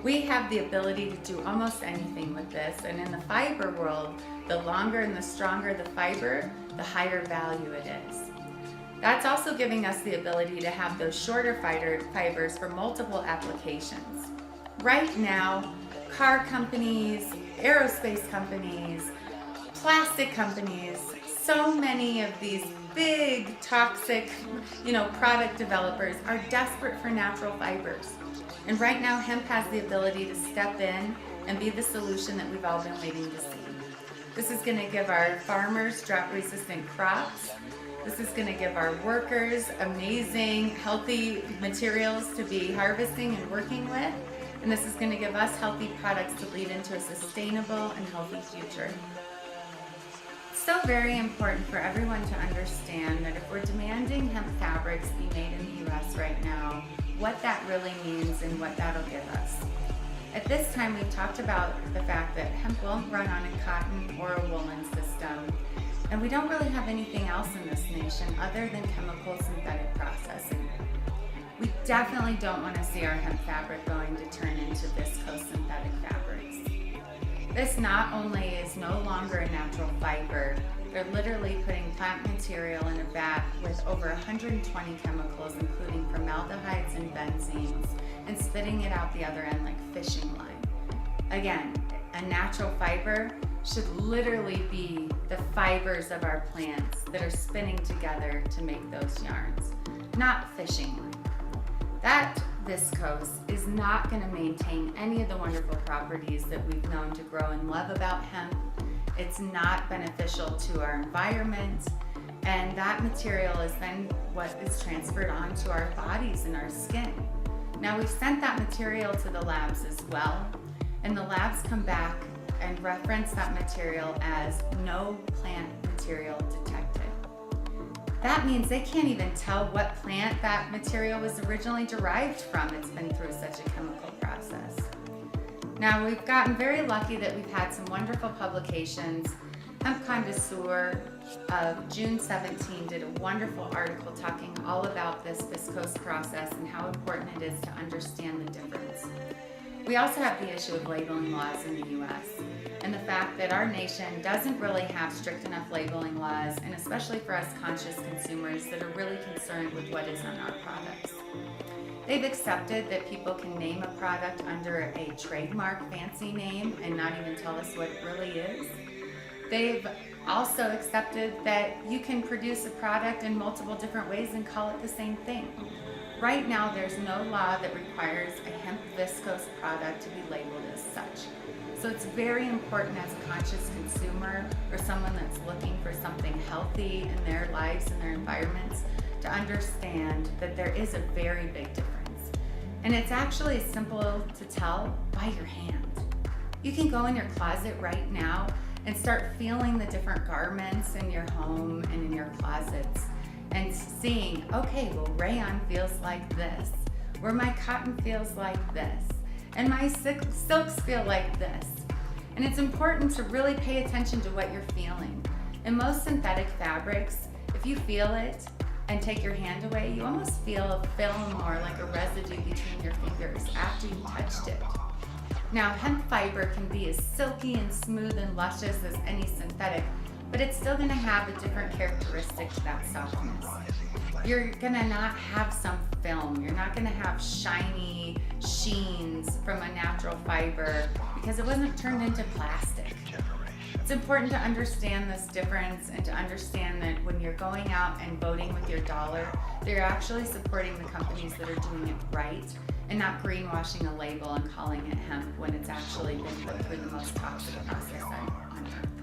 We have the ability to do almost anything with this, and in the fiber world, the longer and the stronger the fiber, the higher value it is. That's also giving us the ability to have those shorter fibers for multiple applications. Right now, car companies, aerospace companies, plastic companies, so many of these big toxic, product developers are desperate for natural fibers. And right now, hemp has the ability to step in and be the solution that we've all been waiting to see. This is going to give our farmers drought-resistant crops. This is going to give our workers amazing, healthy materials to be harvesting and working with. And this is going to give us healthy products to lead into a sustainable and healthy future. It's so very important for everyone to understand that if we're demanding hemp fabrics be made in the U.S. right now, what that really means and what that'll give us. At this time, we've talked about the fact that hemp won't run on a cotton or a woolen system, and we don't really have anything else in this nation other than chemical synthetic processing. We definitely don't want to see our hemp fabric going to turn into viscose synthetic fabrics. This not only is no longer a natural fiber, they're literally putting plant material in a vat with over 120 chemicals, including formaldehydes and benzenes, and spitting it out the other end like fishing line. Again, a natural fiber should literally be the fibers of our plants that are spinning together to make those yarns, not fishing line. That viscose is not going to maintain any of the wonderful properties that we've known to grow and love about hemp. It's not beneficial to our environment, and that material is then what is transferred onto our bodies and our skin. Now, we've sent that material to the labs as well, and the labs come back and reference that material as no plant material detected. That means they can't even tell what plant that material was originally derived from. It's been through such a chemical process. Now, we've gotten very lucky that we've had some wonderful publications. Hemp Connoisseur of June 17 did a wonderful article talking all about this viscose process and how important it is to understand the difference. We also have the issue of labeling laws in the U.S. and the fact that our nation doesn't really have strict enough labeling laws, and especially for us conscious consumers that are really concerned with what is on our products. They've accepted that people can name a product under a trademark fancy name and not even tell us what it really is. They've also accepted that you can produce a product in multiple different ways and call it the same thing. Right now, there's no law that requires a hemp viscose product to be labeled as such. So it's very important as a conscious consumer or someone that's looking for something healthy in their lives and their environments to understand that there is a very big difference. And it's actually simple to tell by your hand. You can go in your closet right now and start feeling the different garments in your home and in your closets and seeing, okay, well, rayon feels like this, or my cotton feels like this, and my silks feel like this. And it's important to really pay attention to what you're feeling. In most synthetic fabrics, if you feel it and take your hand away, you almost feel a film or like a residue between your fingers after you touched it. Now, hemp fiber can be as silky and smooth and luscious as any synthetic, but it's still going to have a different characteristic to that softness. You're going to not have some film. You're not going to have shiny sheens from a natural fiber because it wasn't turned into plastic. It's important to understand this difference and to understand that when you're going out and voting with your dollar, that you're actually supporting the companies that are doing it right and not greenwashing a label and calling it hemp when it's actually been put through the most toxic process on earth.